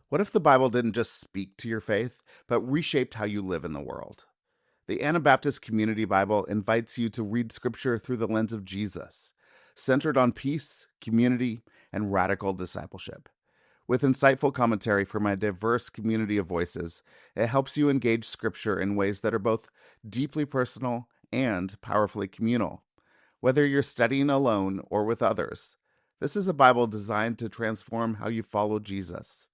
What if the Bible didn't just speak to your faith, but reshaped how you live in the world? The Anabaptist Community Bible invites you to read Scripture through the lens of Jesus, centered on peace, community, and radical discipleship. With insightful commentary from a diverse community of voices, it helps you engage Scripture in ways that are both deeply personal and powerfully communal. Whether you're studying alone or with others, this is a Bible designed to transform how you follow Jesus.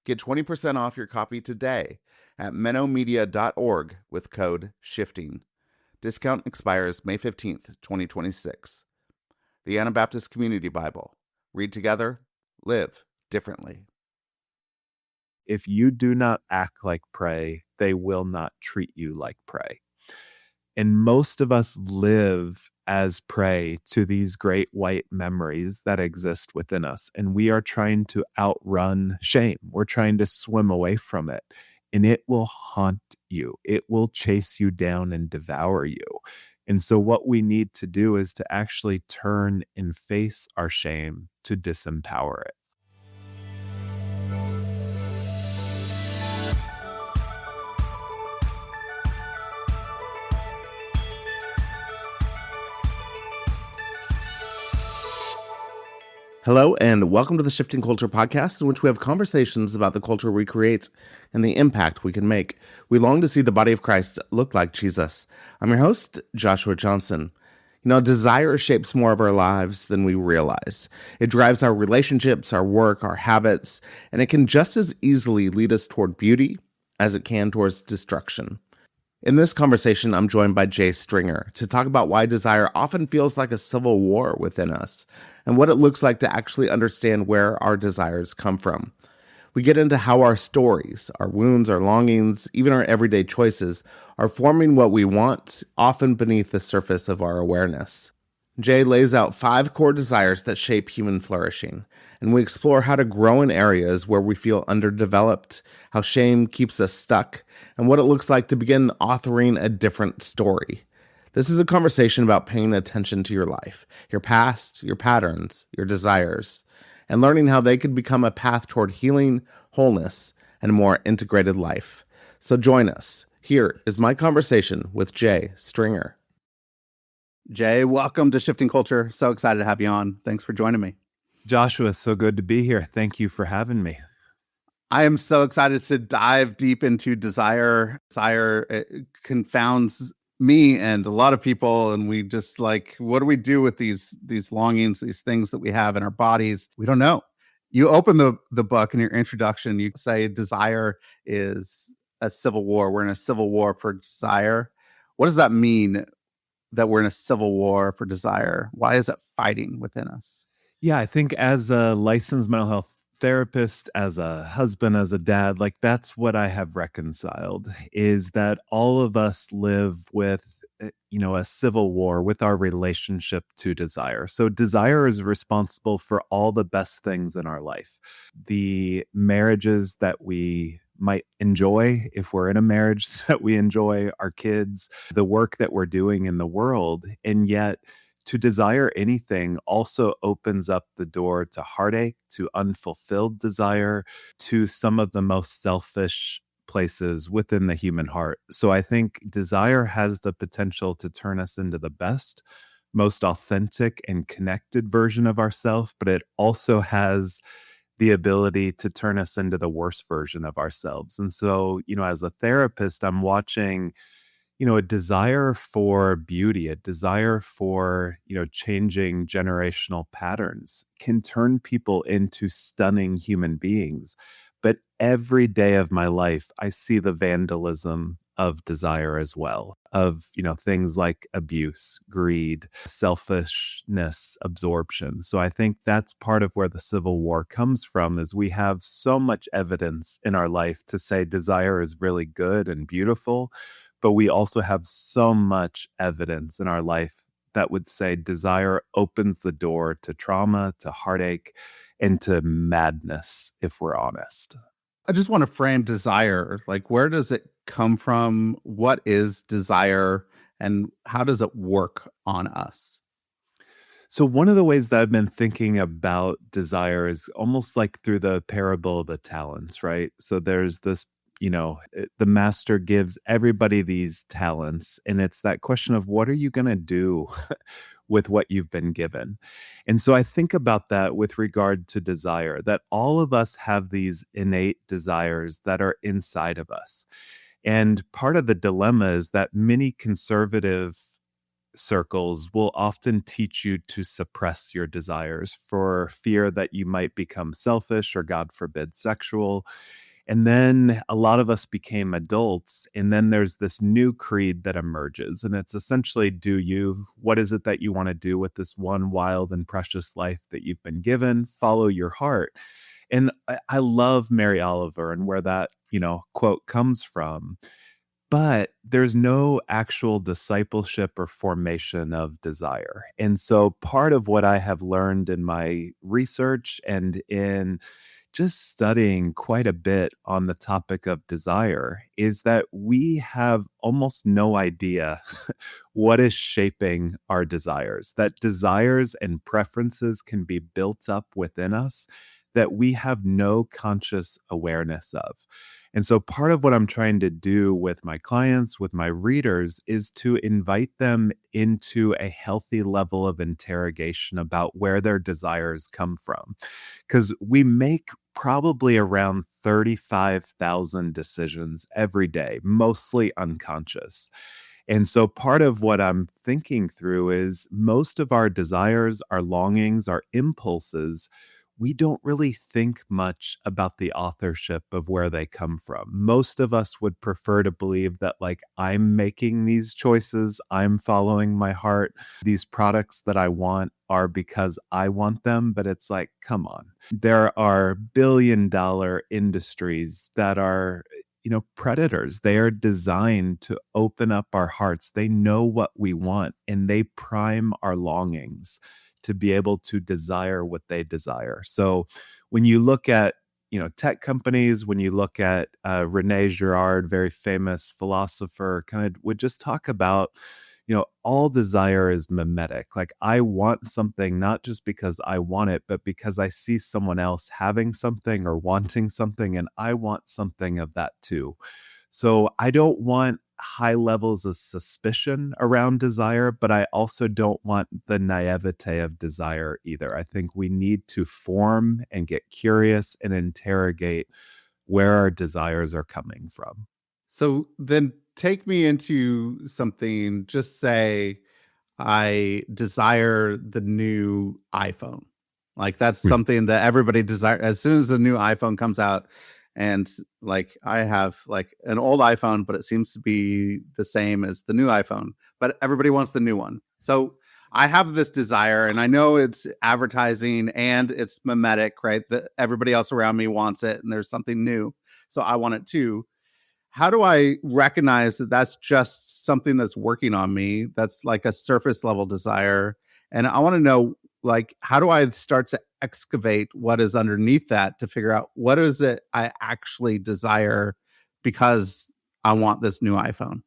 Get 20% off your copy today at menomedia.org with code SHIFTING. Discount expires May 15th, 2026. The Anabaptist Community Bible. Read together, live differently. If you do not act like prey, they will not treat you like prey. And most of us live as prey to these great white memories that exist within us. And we are trying to outrun shame. We're trying to swim away from it. And it will haunt you. It will chase you down and devour you. And so what we need to do is to actually turn and face our shame to disempower it. Hello, and welcome to the Shifting Culture podcast, in which we have conversations about the culture we create and the impact we can make. We long to see the body of Christ look like Jesus. I'm your host, Jjohnson. Desire shapes more of our lives than we realize. It drives our relationships, our work, our habits, and it can just as easily lead us toward beauty as it can towards destruction. In this conversation, I'm joined by Jay Stringer to talk about why desire often feels like a civil war within us and what it looks like to actually understand where our desires come from. We get into how our stories, our wounds, our longings, even our everyday choices are forming what we want, often beneath the surface of our awareness. Jay lays out 5 core desires that shape human flourishing, and we explore how to grow in areas where we feel underdeveloped, how shame keeps us stuck, and what it looks like to begin authoring a different story. This is a conversation about paying attention to your life, your past, your patterns, your desires, and learning how they could become a path toward healing, wholeness, and a more integrated life. So join us. Here is my conversation with Jay Stringer. Jay, welcome to Shifting Culture. So excited to have you on. Thanks for joining me. Joshua, so good to be here. Thank you for having me. I am so excited to dive deep into desire. Desire confounds me and a lot of people, and we just what do we do with these longings, these things that we have in our bodies? We don't know. You open the book in your introduction, you say desire is a civil war. We're in a civil war for desire. What does that mean, that we're in a civil war for desire? Why is it fighting within us? Yeah, I think as a licensed mental health therapist, as a husband, as a dad, that's what I have reconciled, is that all of us live with a civil war with our relationship to desire. So desire is responsible for all the best things in our life. The marriages that we might enjoy, if we're in a marriage that we enjoy, our kids, the work that we're doing in the world. And yet to desire anything also opens up the door to heartache, to unfulfilled desire, to some of the most selfish places within the human heart. So I think desire has the potential to turn us into the best, most authentic and connected version of ourselves, but it also has the ability to turn us into the worst version of ourselves. And so, as a therapist, I'm watching a desire for beauty, a desire for, changing generational patterns can turn people into stunning human beings. But every day of my life, I see the vandalism of desire as well, of, things like abuse, greed, selfishness, absorption. So I think that's part of where the Civil War comes from, is we have so much evidence in our life to say desire is really good and beautiful, but we also have so much evidence in our life that would say desire opens the door to trauma, to heartache, and to madness, if we're honest. I just want to frame desire. Where does it come from? What is desire? And how does it work on us? So one of the ways that I've been thinking about desire is almost like through the parable of the talents, right? So there's this, the master gives everybody these talents, and it's that question of what are you going to do with what you've been given? And so I think about that with regard to desire, that all of us have these innate desires that are inside of us. And part of the dilemma is that many conservative circles will often teach you to suppress your desires for fear that you might become selfish or, God forbid, sexual. And then a lot of us became adults. And then there's this new creed that emerges. And it's essentially, do you, what is it that you want to do with this one wild and precious life that you've been given? Follow your heart. And I love Mary Oliver and where that, quote comes from. But there's no actual discipleship or formation of desire. And so part of what I have learned in my research and in just studying quite a bit on the topic of desire is that we have almost no idea what is shaping our desires, that desires and preferences can be built up within us that we have no conscious awareness of. And so part of what I'm trying to do with my clients, with my readers, is to invite them into a healthy level of interrogation about where their desires come from. Because we make probably around 35,000 decisions every day, mostly unconscious. And so part of what I'm thinking through is most of our desires, our longings, our impulses, we don't really think much about the authorship of where they come from. Most of us would prefer to believe that, like, I'm making these choices, I'm following my heart. These products that I want are because I want them, but it's like, come on. There are billion-dollar industries that are predators. They are designed to open up our hearts. They know what we want and they prime our longings to be able to desire what they desire. So when you look at tech companies, when you look at Rene Girard, very famous philosopher, kind of would just talk about all desire is mimetic. Like, I want something not just because I want it, but because I see someone else having something or wanting something, and I want something of that too. So I don't want high levels of suspicion around desire, but I also don't want the naivete of desire either. I think we need to form and get curious and interrogate where our desires are coming from. So then take me into something, just say I desire the new iPhone. Like, that's Hmm. something that everybody desire as soon as the new iPhone comes out. And like, I have like an old iPhone, but it seems to be the same as the new iPhone, but everybody wants the new one. So I have this desire, and I know it's advertising and it's mimetic, right? That everybody else around me wants it, and there's something new. So I want it too. How do I recognize that that's just something that's working on me? That's like a surface level desire. And I want to know, like, how do I start to excavate what is underneath that to figure out what is it I actually desire because I want this new iPhone?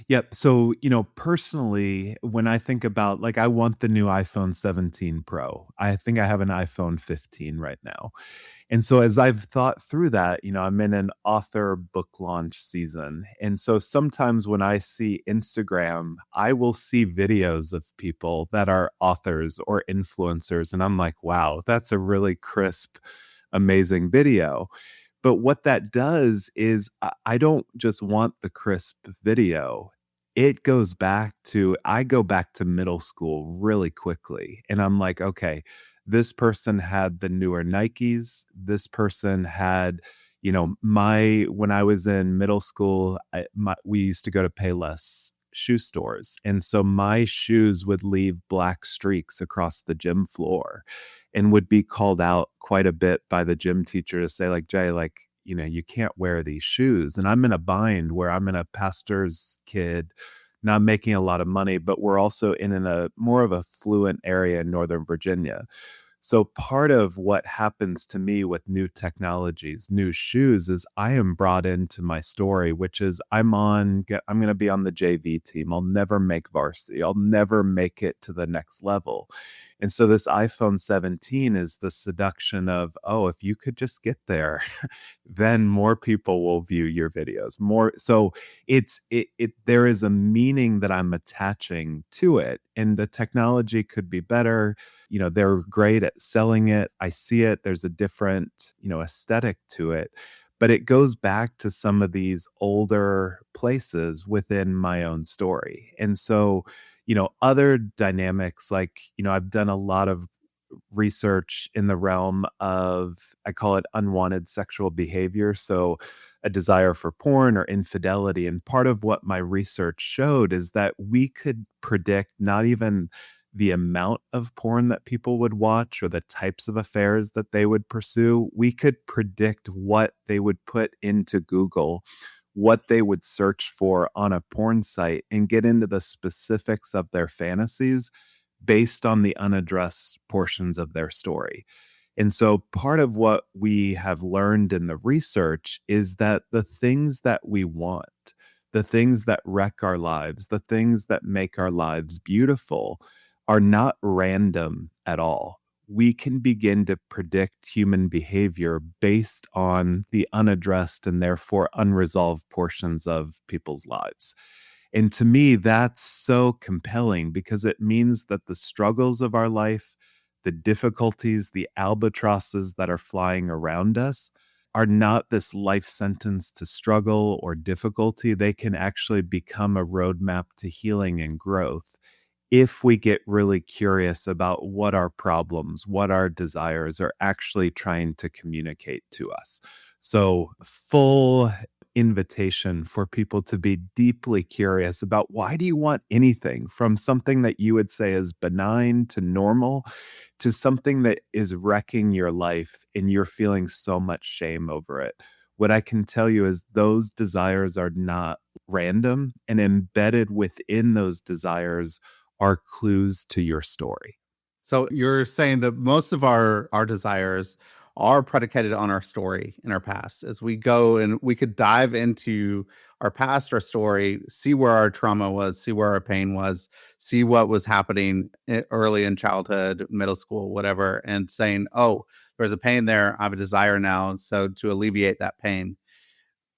Yep. So, personally, when I think about, like, I want the new iPhone 17 Pro. I think I have an iPhone 15 right now. And so as I've thought through that, I'm in an author book launch season. And so sometimes when I see Instagram, I will see videos of people that are authors or influencers. And I'm like, wow, that's a really crisp, amazing video. But what that does is I don't just want the crisp video. It goes back to, I go back to middle school really quickly. And I'm like, okay, this person had the newer Nikes. This person had, when I was in middle school, we used to go to Payless shoe stores. And so my shoes would leave black streaks across the gym floor and would be called out quite a bit by the gym teacher to say, like, Jay, like, you can't wear these shoes. And I'm in a bind where I'm in a pastor's kid, not making a lot of money, but we're also in a more of a fluent area in Northern Virginia. So part of what happens to me with new technologies, new shoes, is I am brought into my story, which is I'm going to be on the JV team. I'll never make varsity. I'll never make it to the next level. And so this iPhone 17 is the seduction of, oh, if you could just get there, then more people will view your videos. More so there is a meaning that I'm attaching to it. And the technology could be better. They're great at selling it. I see it. There's a different, aesthetic to it. But it goes back to some of these older places within my own story. And so, other dynamics, like, I've done a lot of research in the realm of, I call it unwanted sexual behavior. So a desire for porn or infidelity. And part of what my research showed is that we could predict not even the amount of porn that people would watch or the types of affairs that they would pursue. We could predict what they would put into Google, what they would search for on a porn site, and get into the specifics of their fantasies based on the unaddressed portions of their story. And so part of what we have learned in the research is that the things that we want, the things that wreck our lives, the things that make our lives beautiful are not random at all. We can begin to predict human behavior based on the unaddressed and therefore unresolved portions of people's lives. And to me, that's so compelling because it means that the struggles of our life, the difficulties, the albatrosses that are flying around us are not this life sentence to struggle or difficulty. They can actually become a roadmap to healing and growth if we get really curious about what our problems, what our desires are actually trying to communicate to us. So, full invitation for people to be deeply curious about, why do you want anything, from something that you would say is benign to normal to something that is wrecking your life and you're feeling so much shame over it. What I can tell you is those desires are not random, and embedded within those desires are clues to your story. So you're saying that most of our desires are predicated on our story in our past. As we go and we could dive into our past, our story, see where our trauma was, see where our pain was, see what was happening early in childhood, middle school, whatever, and saying, "Oh, there's a pain there. I have a desire now, so to alleviate that pain."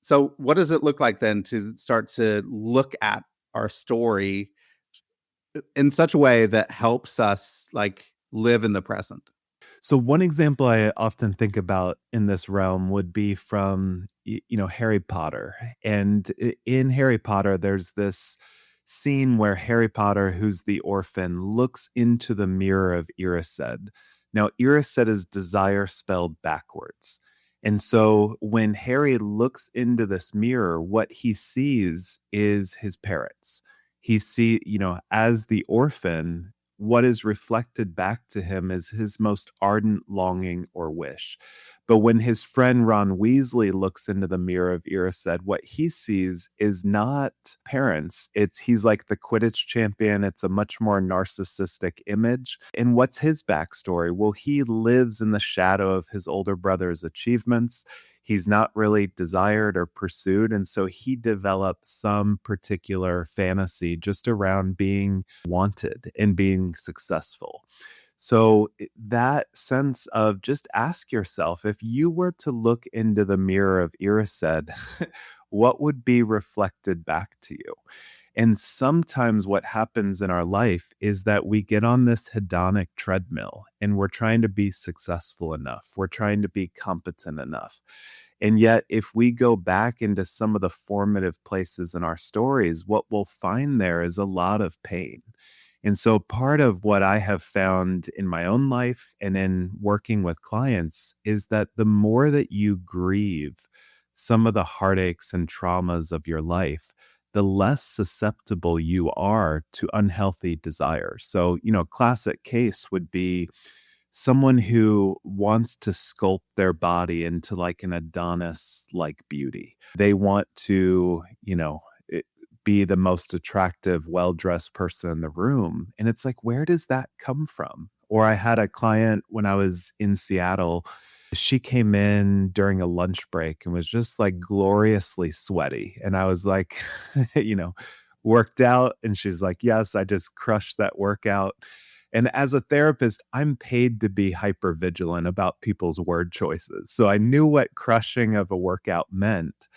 So what does it look like then to start to look at our story in such a way that helps us like live in the present? So one example I often think about in this realm would be from Harry Potter. And in Harry Potter there's this scene where Harry Potter, who's the orphan, looks into the mirror of Erised. Now Erised is desire spelled backwards. And so when Harry looks into this mirror, what he sees is his parents. As the orphan, what is reflected back to him is his most ardent longing or wish. But when his friend Ron Weasley looks into the mirror of Erised, what he sees is not parents. He's like the Quidditch champion. It's a much more narcissistic image. And what's his backstory? Well, he lives in the shadow of his older brother's achievements. He's not really desired or pursued. And so he develops some particular fantasy just around being wanted and being successful. So that sense of, just ask yourself, if you were to look into the mirror of Erised, what would be reflected back to you? And sometimes what happens in our life is that we get on this hedonic treadmill and we're trying to be successful enough. We're trying to be competent enough. And yet, if we go back into some of the formative places in our stories, what we'll find there is a lot of pain. And so part of what I have found in my own life and in working with clients is that the more that you grieve some of the heartaches and traumas of your life, the less susceptible you are to unhealthy desires. So, classic case would be someone who wants to sculpt their body into like an Adonis like beauty. They want to, be the most attractive, well dressed person in the room. And it's like, where does that come from? Or I had a client when I was in Seattle. She came in during a lunch break and was just like gloriously sweaty. And I was like, you know, worked out. And she's like, yes, I just crushed that workout. And as a therapist, I'm paid to be hyper vigilant about people's word choices. So I knew what crushing of a workout meant.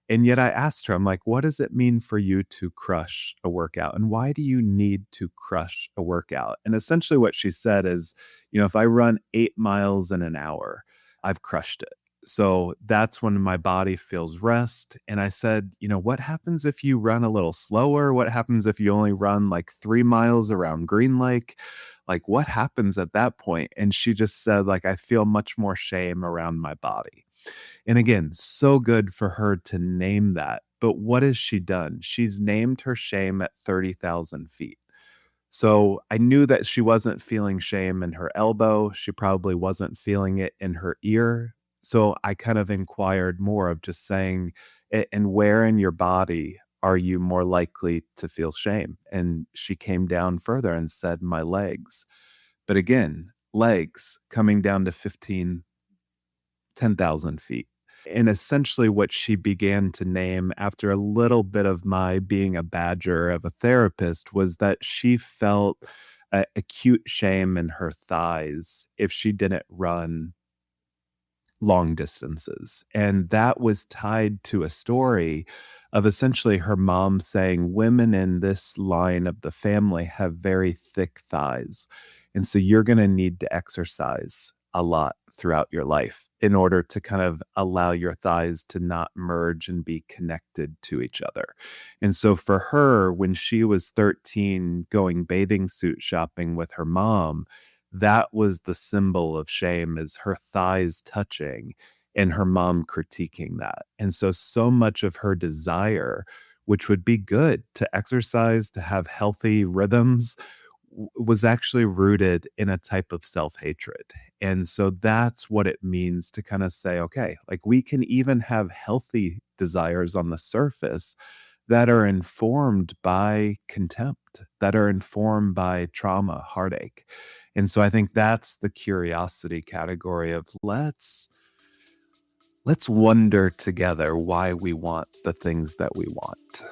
And yet I asked her, I'm like, what does it mean for you to crush a workout? And why do you need to crush a workout? And essentially what she said is, if I run 8 miles in an hour, I've crushed it. So that's when my body feels rest. And I said, what happens if you run a little slower? What happens if you only run like 3 miles around Green Lake? Like, what happens at that point? And she just said, like, I feel much more shame around my body. And again, so good for her to name that. But what has she done? She's named her shame at 30,000 feet. So I knew that she wasn't feeling shame in her elbow. She probably wasn't feeling it in her ear. So I kind of inquired more of just saying, and where in your body are you more likely to feel shame? And she came down further and said, my legs. But again, legs coming down to 10,000 feet. And essentially, what she began to name after a little bit of my being a badger of a therapist was that she felt acute shame in her thighs if she didn't run long distances. And that was tied to a story of essentially her mom saying women in this line of the family have very thick thighs. And so you're going to need to exercise a lot throughout your life in order to kind of allow your thighs to not merge and be connected to each other. And so for her, when she was 13, going bathing suit shopping with her mom, that was the symbol of shame, is her thighs touching and her mom critiquing that. And so much of her desire, which would be good to exercise, to have healthy rhythms, was actually rooted in a type of self-hatred. And so that's what it means to kind of say, okay, like we can even have healthy desires on the surface that are informed by contempt, that are informed by trauma, heartache. And so I think that's the curiosity category of let's wonder together why we want the things that we want.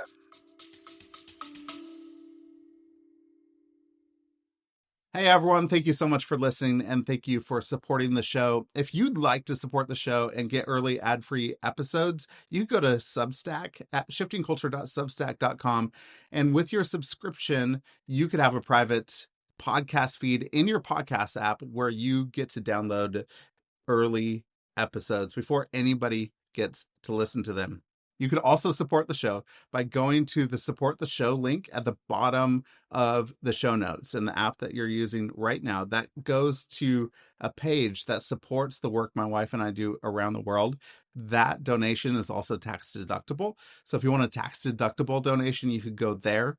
Hey everyone, thank you so much for listening and thank you for supporting the show. If you'd like to support the show and get early ad-free episodes, you go to Substack at shiftingculture.substack.com. And with your subscription, you could have a private podcast feed in your podcast app where you get to download early episodes before anybody gets to listen to them. You could also support the show by going to the support the show link at the bottom of the show notes in the app that you're using right now. That goes to a page that supports the work my wife and I do around the world. That donation is also tax deductible. So if you want a tax deductible donation, you could go there.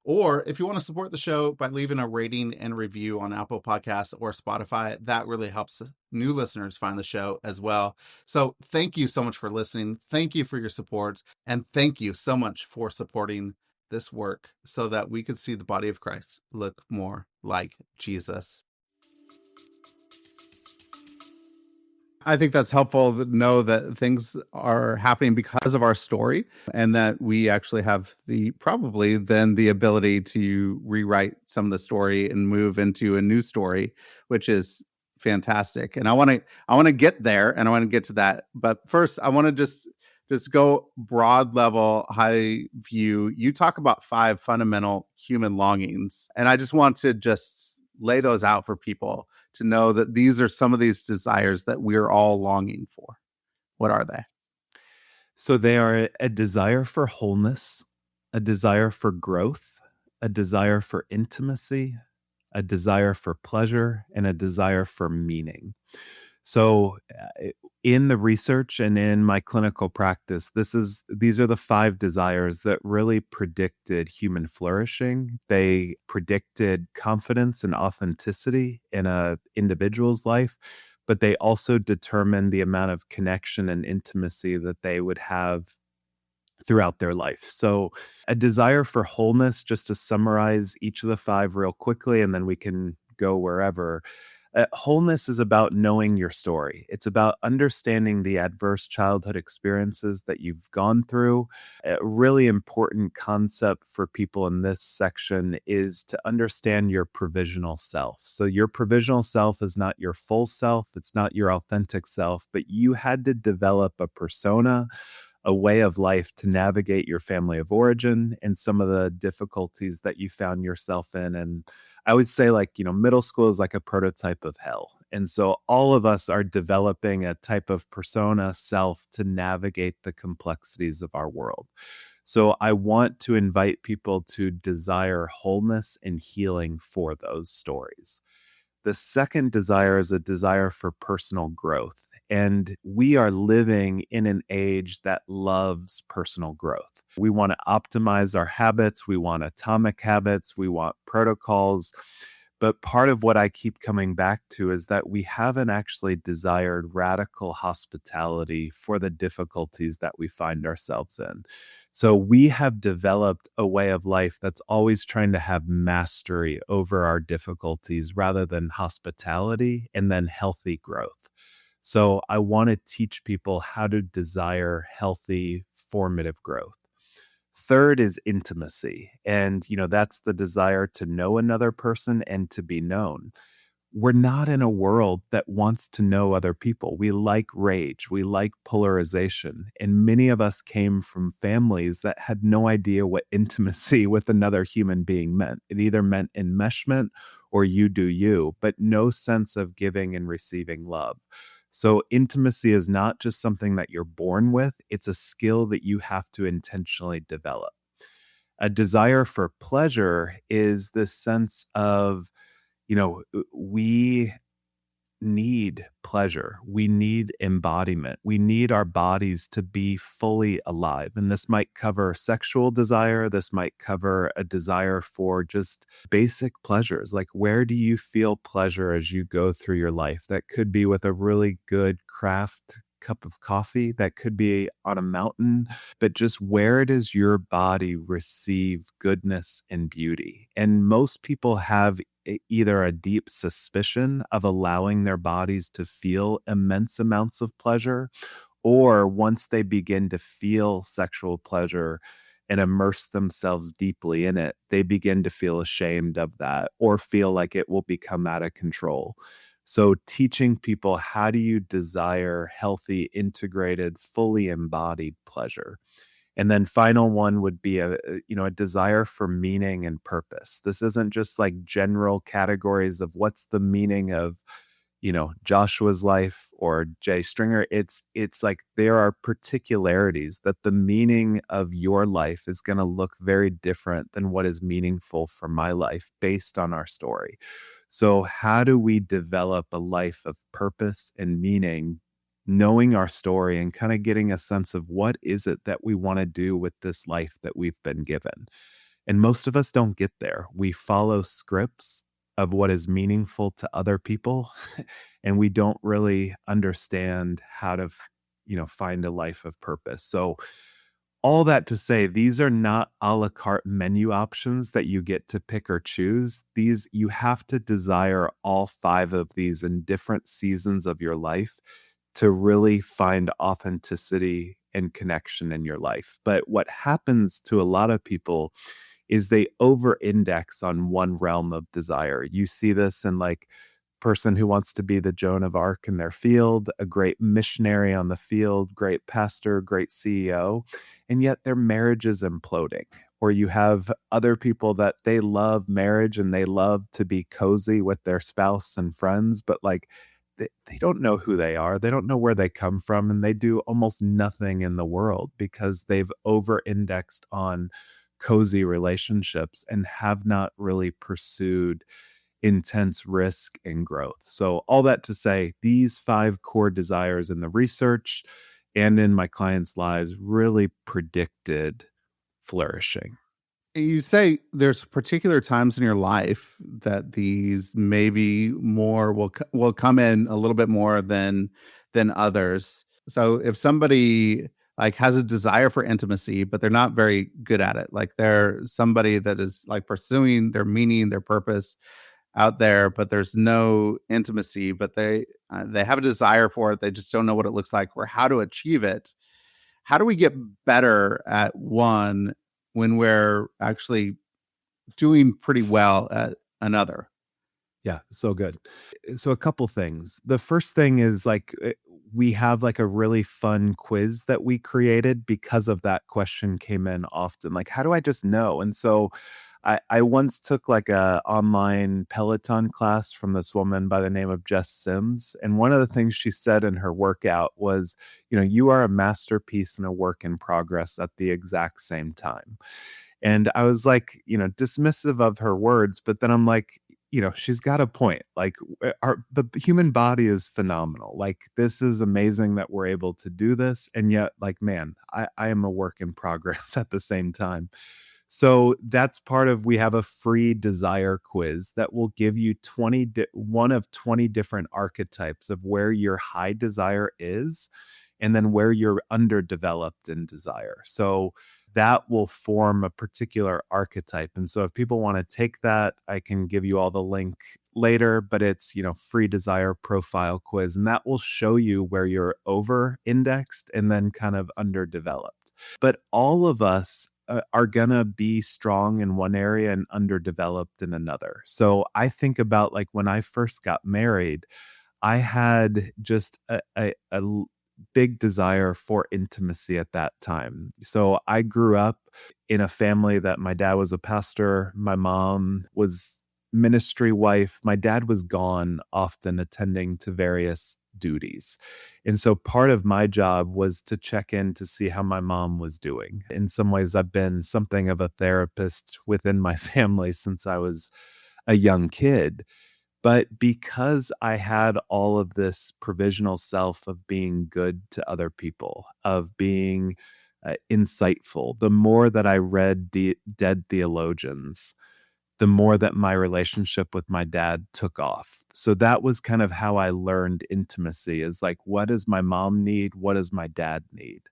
Or if you want to support the show by leaving a rating and review on Apple Podcasts or Spotify, that really helps new listeners find the show as well. So thank you so much for listening. Thank you for your support. And thank you so much for supporting this work so that we could see the body of Christ look more like Jesus. I think that's helpful to know that things are happening because of our story and that we actually have probably then the ability to rewrite some of the story and move into a new story, which is fantastic. And I want to get there and I want to get to that. But first, I want to just go broad level, high view. You talk about 5 fundamental human longings, and I just want to just lay those out for people to know that these are some of these desires that we're all longing for. What are they? So they are a desire for wholeness, a desire for growth, a desire for intimacy, a desire for pleasure, and a desire for meaning. So in the research and in my clinical practice, these are the 5 desires that really predicted human flourishing. They predicted confidence and authenticity in a individual's life, but they also determined the amount of connection and intimacy that they would have throughout their life. So a desire for wholeness, just to summarize each of the 5 real quickly, and then we can go wherever. Wholeness is about knowing your story. It's about understanding the adverse childhood experiences that you've gone through. A really important concept for people in this section is to understand your provisional self. So, your provisional self is not your full self, it's not your authentic self, but you had to develop a persona, a way of life to navigate your family of origin and some of the difficulties that you found yourself in. And I would say, like, middle school is like a prototype of hell. And so all of us are developing a type of persona self to navigate the complexities of our world. So I want to invite people to desire wholeness and healing for those stories. The second desire is a desire for personal growth. And we are living in an age that loves personal growth. We want to optimize our habits. We want atomic habits. We want protocols. But part of what I keep coming back to is that we haven't actually desired radical hospitality for the difficulties that we find ourselves in. So we have developed a way of life that's always trying to have mastery over our difficulties rather than hospitality and then healthy growth. So I want to teach people how to desire healthy, formative growth. Third is intimacy. And, that's the desire to know another person and to be known. We're not in a world that wants to know other people. We like rage, we like polarization. And many of us came from families that had no idea what intimacy with another human being meant. It either meant enmeshment or you do you, but no sense of giving and receiving love. So, intimacy is not just something that you're born with, it's a skill that you have to intentionally develop. A desire for pleasure is this sense of, we need pleasure. We need embodiment. We need our bodies to be fully alive. And this might cover sexual desire. This might cover a desire for just basic pleasures. Like, where do you feel pleasure as you go through your life? That could be with a really good craft cup of coffee, that could be on a mountain, but just where does your body receive goodness and beauty? And most people have either a deep suspicion of allowing their bodies to feel immense amounts of pleasure, or once they begin to feel sexual pleasure and immerse themselves deeply in it, they begin to feel ashamed of that or feel like it will become out of control. So teaching people, how do you desire healthy, integrated, fully embodied pleasure? And then final one would be a desire for meaning and purpose. This isn't just like general categories of what's the meaning of, Joshua's life or Jay Stringer. It's like there are particularities that the meaning of your life is going to look very different than what is meaningful for my life based on our story. So how do we develop a life of purpose and meaning, knowing our story and kind of getting a sense of what is it that we want to do with this life that we've been given? And most of us don't get there. We follow scripts of what is meaningful to other people, and we don't really understand how to, find a life of purpose. So, all that to say, these are not a la carte menu options that you get to pick or choose. These, you have to desire all five of these in different seasons of your life to really find authenticity and connection in your life. But what happens to a lot of people is they over index on one realm of desire. You see this in like person who wants to be the Joan of Arc in their field, a great missionary on the field, great pastor, great CEO, and yet their marriage is imploding. Or you have other people that they love marriage and they love to be cozy with their spouse and friends, but like they don't know who they are. They don't know where they come from, and they do almost nothing in the world because they've over indexed on cozy relationships and have not really pursued intense risk and growth. So, all that to say, these five core desires in the research and in my clients' lives really predicted flourishing. You say there's particular times in your life that these maybe more will come in a little bit more than others. So if somebody like has a desire for intimacy, but they're not very good at it, like they're somebody that is like pursuing their meaning, their purpose, out there, but there's no intimacy, but they have a desire for it. They just don't know what it looks like or how to achieve it. How do we get better at one when we're actually doing pretty well at another? Yeah, so good. So a couple things. The first thing is we have like a really fun quiz that we created because of that question came in often. Like, how do I just know? And so I once took like a online Peloton class from this woman by the name of Jess Sims. And one of the things she said in her workout was, you are a masterpiece and a work in progress at the exact same time. And I was like, dismissive of her words, but then I'm like, she's got a point. Like the human body is phenomenal. Like this is amazing that we're able to do this. And yet like, man, I am a work in progress at the same time. So that's part of, we have a free desire quiz that will give you one of 20 different archetypes of where your high desire is and then where you're underdeveloped in desire. So that will form a particular archetype. And so if people want to take that, I can give you all the link later, but it's, free desire profile quiz. And that will show you where you're over indexed and then kind of underdeveloped. But all of us are going to be strong in one area and underdeveloped in another. So I think about like when I first got married, I had just a big desire for intimacy at that time. So I grew up in a family that my dad was a pastor, my mom was ministry wife, my dad was gone often attending to various duties. And so part of my job was to check in to see how my mom was doing. In some ways, I've been something of a therapist within my family since I was a young kid. But because I had all of this provisional self of being good to other people, of being insightful, the more that I read dead theologians, the more that my relationship with my dad took off. So that was kind of how I learned intimacy, is like, what does my mom need? What does my dad need?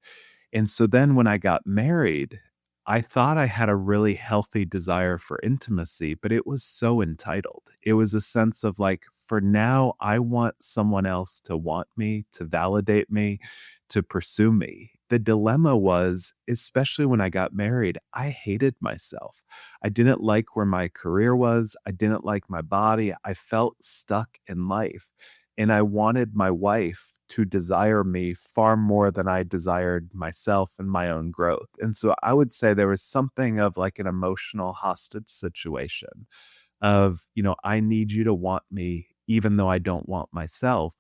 And so then when I got married, I thought I had a really healthy desire for intimacy, but it was so entitled. It was a sense of like, for now, I want someone else to want me, to validate me, to pursue me. The dilemma was, especially when I got married, I hated myself. I didn't like where my career was. I didn't like my body. I felt stuck in life. And I wanted my wife to desire me far more than I desired myself and my own growth. And so I would say there was something of like an emotional hostage situation of, I need you to want me even though I don't want myself.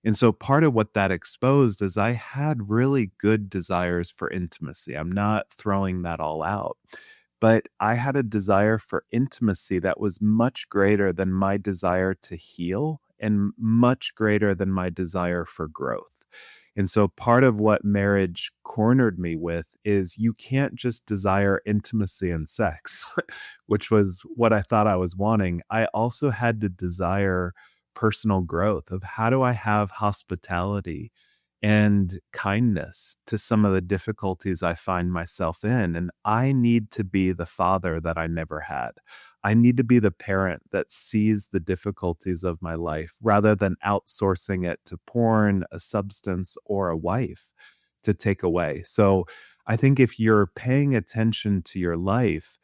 And so part of what that exposed is I had really good desires for intimacy. I'm not throwing that all out, but I had a desire for intimacy that was much greater than my desire to heal and much greater than my desire for growth. And so part of what marriage cornered me with is you can't just desire intimacy and sex, which was what I thought I was wanting. I also had to desire personal growth of how do I have hospitality and kindness to some of the difficulties I find myself in. And I need to be the father that I never had. I need to be the parent that sees the difficulties of my life rather than outsourcing it to porn, a substance, or a wife to take away. So I think if you're paying attention to your life,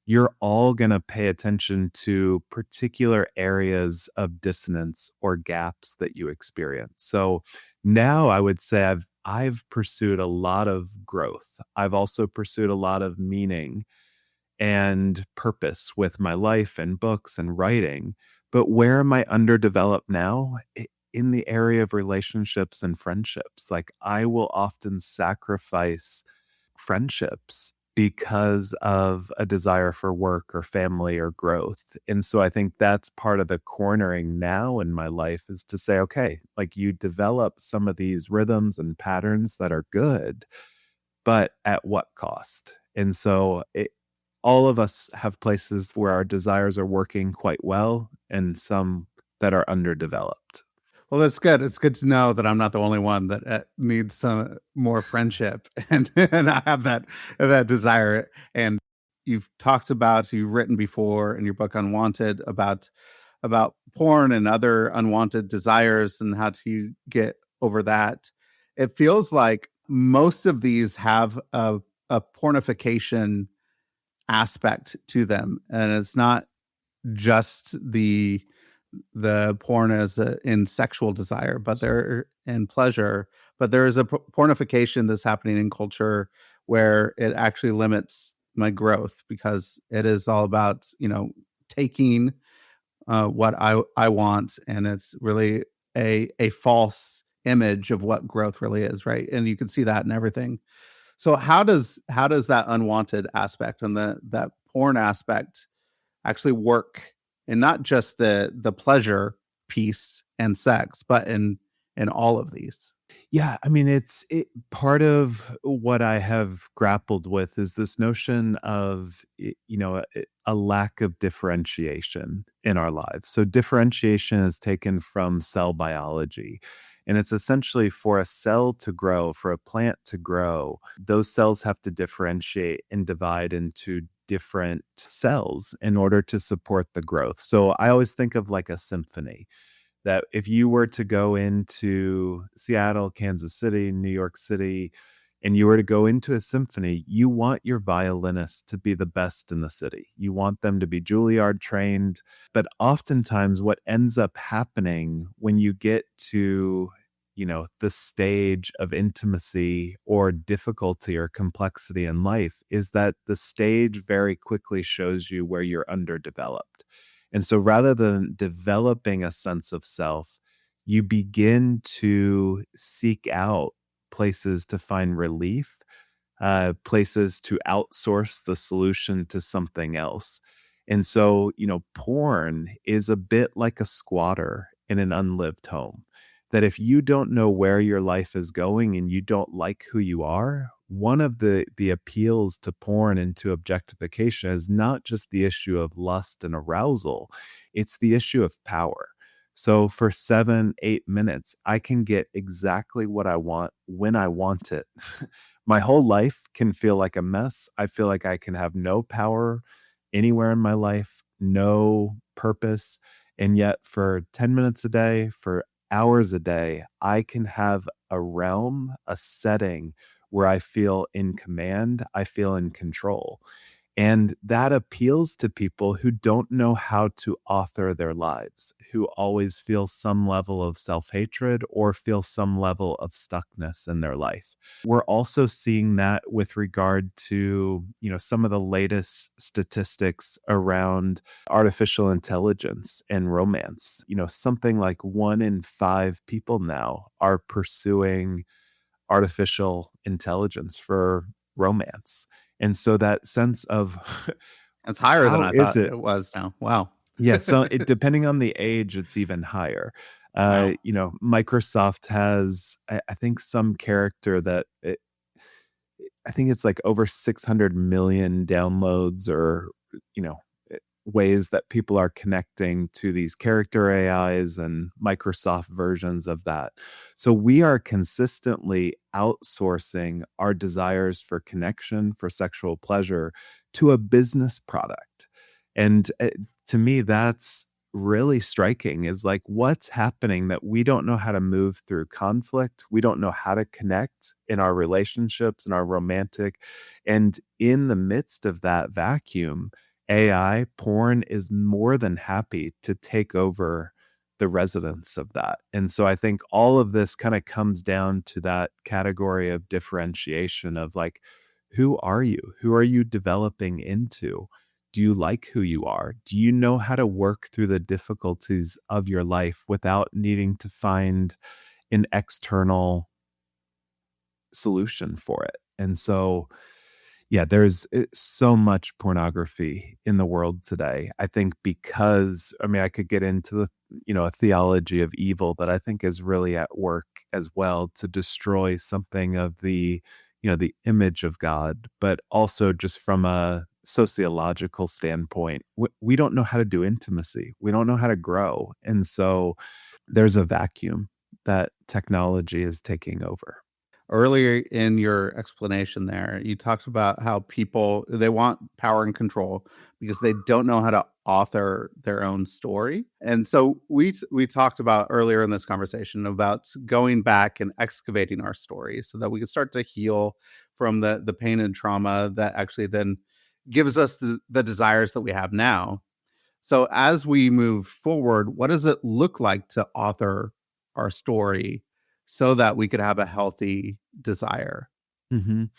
you're all going to pay attention to particular areas of dissonance or gaps that you experience. So now I would say I've pursued a lot of growth. I've also pursued a lot of meaning and purpose with my life and books and writing. But where am I underdeveloped now? In the area of relationships and friendships. Like I will often sacrifice friendships because of a desire for work or family or growth. And so I think that's part of the cornering now in my life, is to say, okay, like you develop some of these rhythms and patterns that are good, but at what cost? And so all of us have places where our desires are working quite well and some that are underdeveloped. Well, that's good. It's good to know that I'm not the only one that needs some more friendship, and I have that desire. And you've written before in your book Unwanted about about porn and other unwanted desires and how to get over that. It feels like most of these have a pornification aspect to them, and it's not just the porn as in sexual desire, but there in pleasure, but there is a pornification that's happening in culture where it actually limits my growth because it is all about taking what I want, and it's really a false image of what growth really is, right? And you can see that in everything. So how does that unwanted aspect and that porn aspect actually work, and not just the pleasure piece and sex, but in all of these? Yeah, I mean, part of what I have grappled with is this notion of, a lack of differentiation in our lives. So differentiation is taken from cell biology. And it's essentially for a cell to grow, for a plant to grow, those cells have to differentiate and divide into different cells in order to support the growth. So I always think of like a symphony, that if you were to go into Seattle, Kansas City, New York City, and you were to go into a symphony, you want your violinists to be the best in the city. You want them to be Juilliard trained. But oftentimes, what ends up happening when you get to, the stage of intimacy or difficulty or complexity in life is that the stage very quickly shows you where you're underdeveloped. And so rather than developing a sense of self, you begin to seek out places to find relief, places to outsource the solution to something else. And so, porn is a bit like a squatter in an unlived home. That if you don't know where your life is going and you don't like who you are, one of the appeals to porn and to objectification is not just the issue of lust and arousal, it's the issue of power. So for 7, 8 minutes, I can get exactly what I want when I want it. My whole life can feel like a mess. I feel like I can have no power anywhere in my life, no purpose. And yet for 10 minutes a day, for hours a day, I can have a realm, a setting where I feel in command, I feel in control. And that appeals to people who don't know how to author their lives, who always feel some level of self hatred or feel some level of stuckness in their life. We're also seeing that with regard to, some of the latest statistics around artificial intelligence and romance. Something like 1 in 5 people now are pursuing artificial intelligence for romance. And so that sense of It's higher than how I is thought it? it was now. Wow. Yeah, so depending on the age, it's even higher. Wow. Microsoft has, I think, some character that I think it's like over 600 million downloads or, you know, ways that people are connecting to these character AIs and Microsoft versions of that. So we are consistently outsourcing our desires for connection, for sexual pleasure to a business product. And to me, that's really striking, is like what's happening that we don't know how to move through conflict. We don't know how to connect in our relationships and our romantic. And in the midst of that vacuum, AI porn is more than happy to take over the residence of that. And so I think all of this kind of comes down to that category of differentiation of like, who are you? Who are you developing into? Do you like who you are? Do you know how to work through the difficulties of your life without needing to find an external solution for it? And so, yeah, there's so much pornography in the world today. I think because, I mean, I could get into a theology of evil that I think is really at work as well to destroy something of the image of God, but also just from a sociological standpoint, we don't know how to do intimacy. We don't know how to grow. And so there's a vacuum that technology is taking over. Earlier in your explanation there, you talked about how people, they want power and control because they don't know how to author their own story. And so we talked about earlier in this conversation about going back and excavating our story so that we can start to heal from the pain and trauma that actually then gives us the desires that we have now. So as we move forward, what does it look like to author our story so that we could have a healthy desire? Mhm.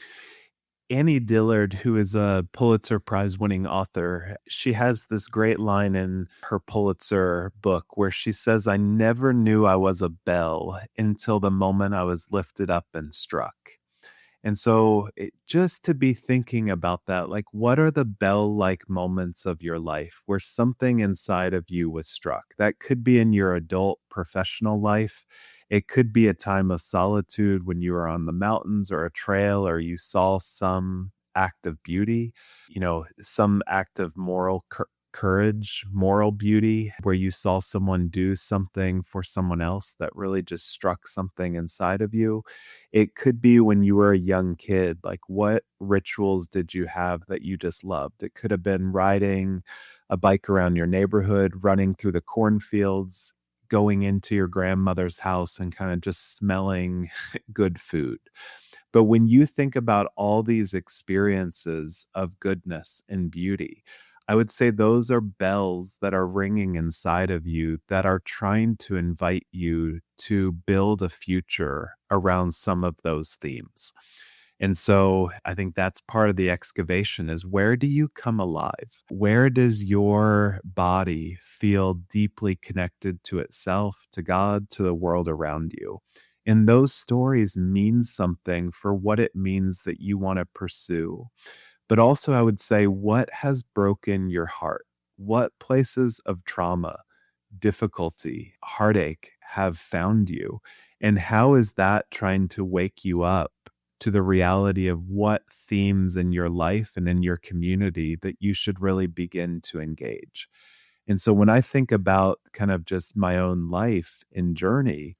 Annie Dillard, who is a Pulitzer Prize winning author, she has this great line in her Pulitzer book where she says, "I never knew I was a bell until the moment I was lifted up and struck." And so, just to be thinking about that, like, what are the bell like moments of your life where something inside of you was struck? That could be in your adult professional life. It could be a time of solitude when you were on the mountains or a trail, or you saw some act of beauty, some act of moral courage, moral beauty, where you saw someone do something for someone else that really just struck something inside of you. It could be when you were a young kid, like what rituals did you have that you just loved? It could have been riding a bike around your neighborhood, running through the cornfields, going into your grandmother's house and kind of just smelling good food. But when you think about all these experiences of goodness and beauty, I would say those are bells that are ringing inside of you that are trying to invite you to build a future around some of those themes. And so I think that's part of the excavation is where do you come alive? Where does your body feel deeply connected to itself, to God, to the world around you? And those stories mean something for what it means that you want to pursue. But also, I would say, what has broken your heart? What places of trauma, difficulty, heartache have found you? And how is that trying to wake you up to the reality of what themes in your life and in your community that you should really begin to engage? And so when I think about kind of just my own life and journey,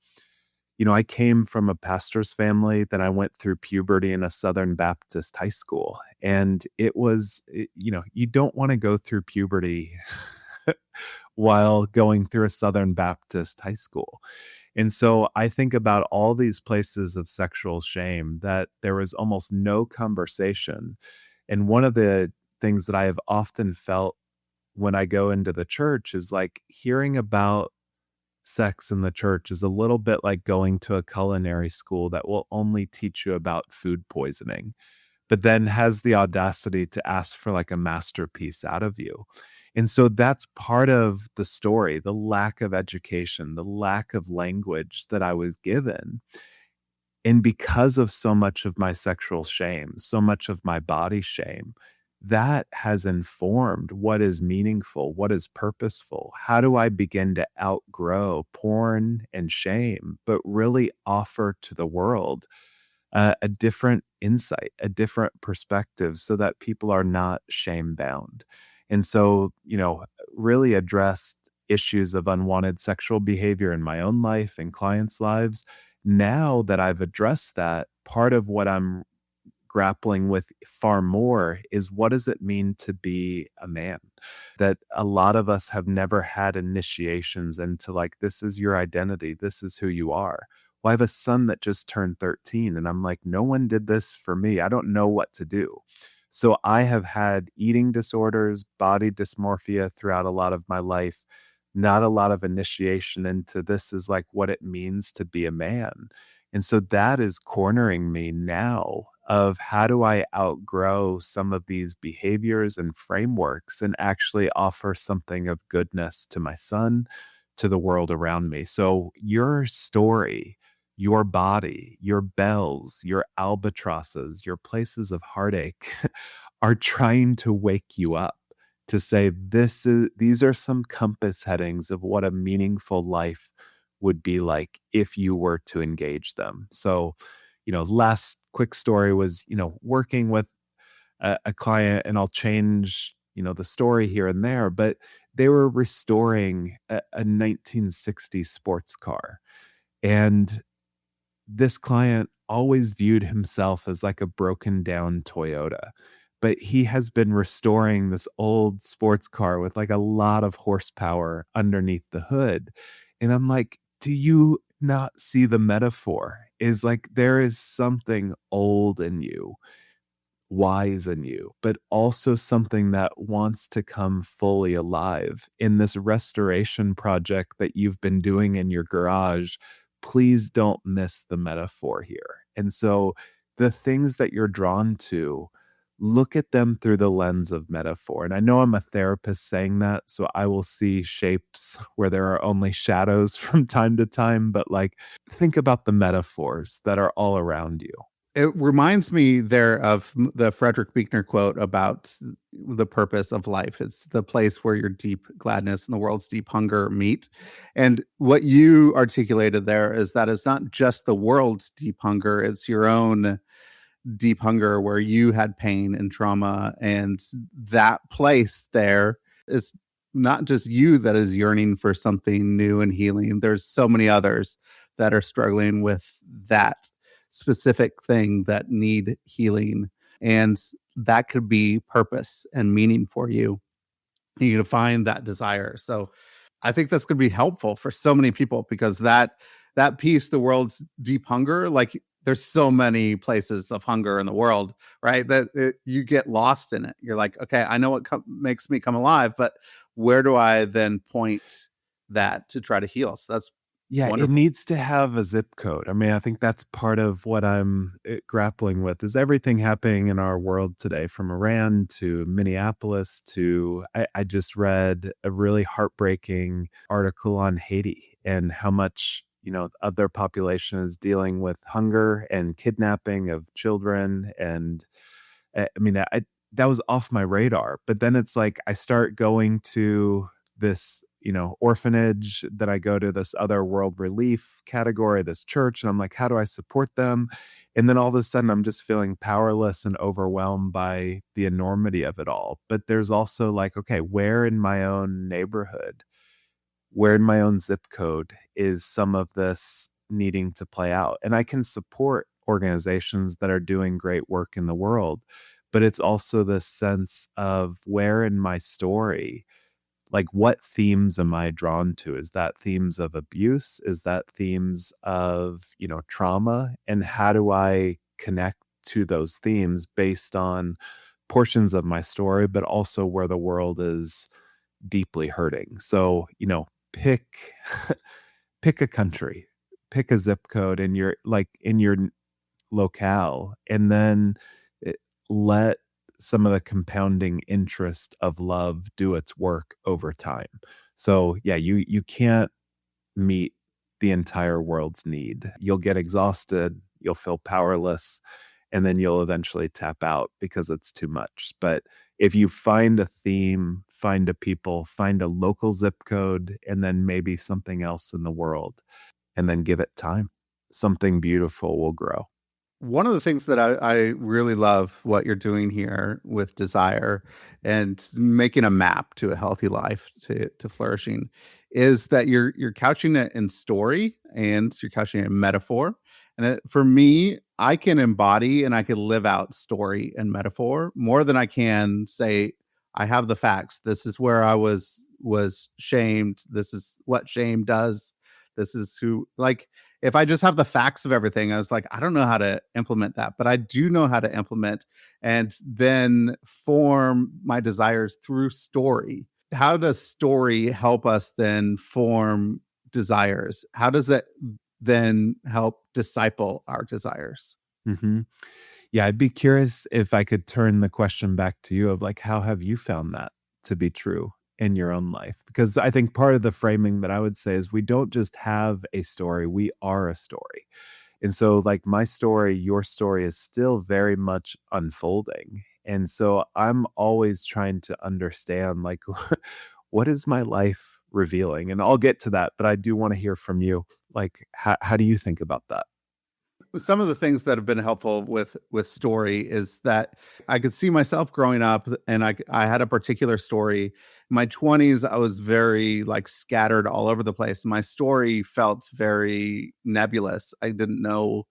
I came from a pastor's family, then I went through puberty in a Southern Baptist high school, and you don't wanna go through puberty while going through a Southern Baptist high school, and so I think about all these places of sexual shame that there was almost no conversation, and one of the things that I have often felt when I go into the church is, like, hearing about sex in the church is a little bit like going to a culinary school that will only teach you about food poisoning, but then has the audacity to ask for like a masterpiece out of you. And so that's part of the story, the lack of education, the lack of language that I was given. And because of so much of my sexual shame, so much of my body shame, that has informed what is meaningful, what is purposeful. How do I begin to outgrow porn and shame, but really offer to the world a different insight, a different perspective so that people are not shame bound? And so, really addressed issues of unwanted sexual behavior in my own life and clients' lives. Now that I've addressed that, part of what I'm grappling with far more is what does it mean to be a man? That a lot of us have never had initiations into like, this is your identity, this is who you are. Well, I have a son that just turned 13, and I'm like, no one did this for me. I don't know what to do. So I have had eating disorders, body dysmorphia throughout a lot of my life, not a lot of initiation into this is like what it means to be a man. And so that is cornering me now of how do I outgrow some of these behaviors and frameworks and actually offer something of goodness to my son, to the world around me. So your story, your body, your bells, your albatrosses, your places of heartache are trying to wake you up to say these are some compass headings of what a meaningful life would be like if you were to engage them. So, last quick story was, working with a client, and I'll change, the story here and there, but they were restoring a 1960s sports car. And this client always viewed himself as like a broken down Toyota. but he has been restoring this old sports car with like a lot of horsepower underneath the hood. And I'm like, do you not see the metaphor? Is like there is something old in you, wise in you, but also something that wants to come fully alive in this restoration project that you've been doing in your garage. Please don't miss the metaphor here. And so the things that you're drawn to, look at them through the lens of metaphor. And I know I'm a therapist saying that, so I will see shapes where there are only shadows from time to time, but like think about the metaphors that are all around you. It reminds me there of the Frederick Buechner quote about the purpose of life. It's the place where your deep gladness and the world's deep hunger meet. And what you articulated there is that it's not just the world's deep hunger, it's your own deep hunger where you had pain and trauma. And that place there is not just you that is yearning for something new and healing. There's so many others that are struggling with that specific thing that need healing. And that could be purpose and meaning for you. You to find that desire. So I think that's going to be helpful for so many people, because that piece, the world's deep hunger, like there's so many places of hunger in the world, right? That you get lost in it. You're like, okay, I know what makes me come alive, but where do I then point that to try to heal? So that's Yeah, it wonderful. needs to have a zip code. I mean, I think that's part of what I'm grappling with is everything happening in our world today, from Iran to Minneapolis to I just read a really heartbreaking article on Haiti and how much, of their population is dealing with hunger and kidnapping of children. And I mean, that was off my radar. But then it's like I start going to this, orphanage that I go to, this other world relief category, this church, and I'm like, how do I support them? And then all of a sudden I'm just feeling powerless and overwhelmed by the enormity of it all. But there's also like, okay, where in my own neighborhood, where in my own zip code is some of this needing to play out? And I can support organizations that are doing great work in the world, but it's also this sense of where in my story, like what themes am I drawn to? Is that themes of abuse? Is that themes of, trauma? And how do I connect to those themes based on portions of my story, but also where the world is deeply hurting? So, pick pick a country, pick a zip code in your locale, and then let some of the compounding interest of love do its work over time. So yeah, you can't meet the entire world's need. You'll get exhausted, you'll feel powerless, and then you'll eventually tap out because it's too much. But if you find a theme, find a people, find a local zip code, and then maybe something else in the world, and then give it time, something beautiful will grow. One of the things that I really love what you're doing here with desire and making a map to a healthy life, to flourishing, is that you're couching it in story and you're couching it in metaphor. And for me, I can embody and I can live out story and metaphor more than I can say I have the facts. This is where I was shamed. This is what shame does. This is who, like, if I just have the facts of everything, I was like, I don't know how to implement that, but I do know how to implement and then form my desires through story. How does story help us then form desires? How does it then help disciple our desires? Mhm. Yeah, I'd be curious if I could turn the question back to you of like, how have you found that to be true in your own life? Because I think part of the framing that I would say is we don't just have a story, we are a story. And so, like, my story, your story is still very much unfolding. And so I'm always trying to understand, like, what is my life revealing? And I'll get to that, but I do want to hear from you. Like, how do you think about that? Some of the things that have been helpful with story is that I could see myself growing up, and I had a particular story. In my 20s, I was very like scattered all over the place. My story felt very nebulous. I didn't know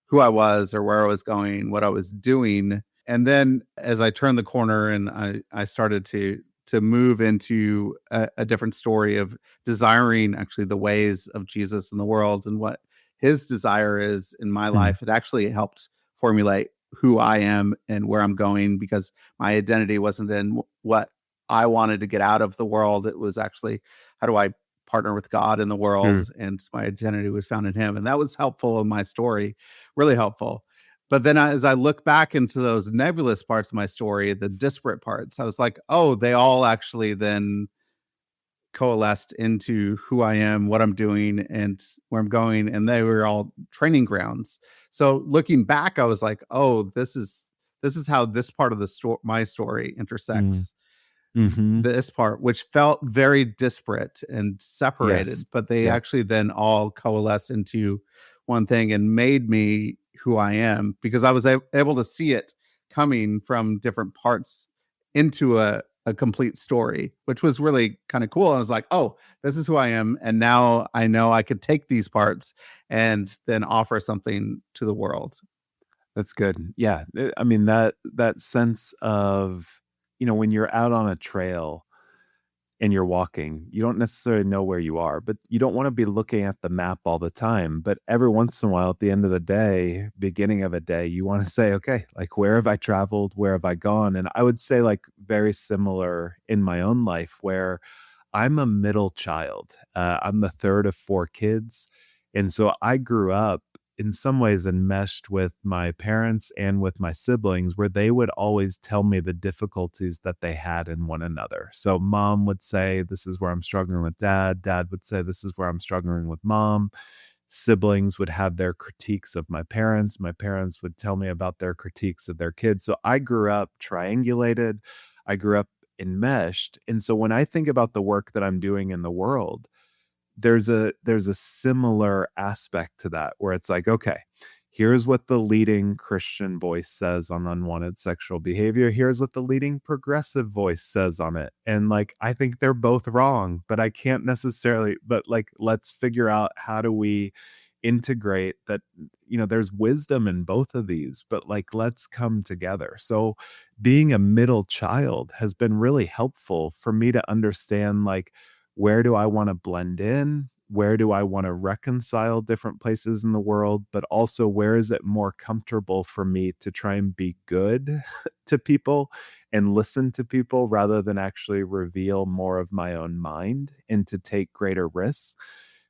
who I was or where I was going, what I was doing. And then as I turned the corner and I started to move into a different story of desiring actually the ways of Jesus in the world and what his desire is in my life, it actually helped formulate who I am and where I'm going, because my identity wasn't in what I wanted to get out of the world. It was actually, how do I partner with God in the world? And my identity was found in him. And that was helpful in my story, really helpful. But then as I look back into those nebulous parts of my story, the disparate parts, I was like, oh, they all actually then coalesced into who I am, what I'm doing, and where I'm going. And they were all training grounds. So looking back, I was like, oh, this is how this part of the story, my story, intersects this part, which felt very disparate and separated, Yes. but they actually then all coalesce into one thing and made me who I am, because I was able to see it coming from different parts into a complete story, which was really kind of cool. I was like, oh, this is who I am. And now I know I could take these parts and then offer something to the world. That's good. Yeah. I mean, that sense of, when you're out on a trail and you're walking, you don't necessarily know where you are, but you don't want to be looking at the map all the time. But every once in a while, at the end of the day, beginning of a day, you want to say, okay, like, where have I traveled? Where have I gone? And I would say, like, very similar in my own life, where I'm a middle child. I'm the third of 4 kids. And so I grew up in some ways enmeshed with my parents and with my siblings, where they would always tell me the difficulties that they had in one another. So mom would say, this is where I'm struggling with dad. Dad would say, this is where I'm struggling with mom. Siblings would have their critiques of my parents. My parents would tell me about their critiques of their kids. So I grew up triangulated. I grew up enmeshed. And so when I think about the work that I'm doing in the world, there's a similar aspect to that, where it's like, okay, here's what the leading Christian voice says on unwanted sexual behavior. Here's what the leading progressive voice says on it. And like, I think they're both wrong, but I can't necessarily, but like, let's figure out how do we integrate that, there's wisdom in both of these, but like, let's come together. So being a middle child has been really helpful for me to understand, like, where do I want to blend in? Where do I want to reconcile different places in the world? But also, where is it more comfortable for me to try and be good to people and listen to people rather than actually reveal more of my own mind and to take greater risks?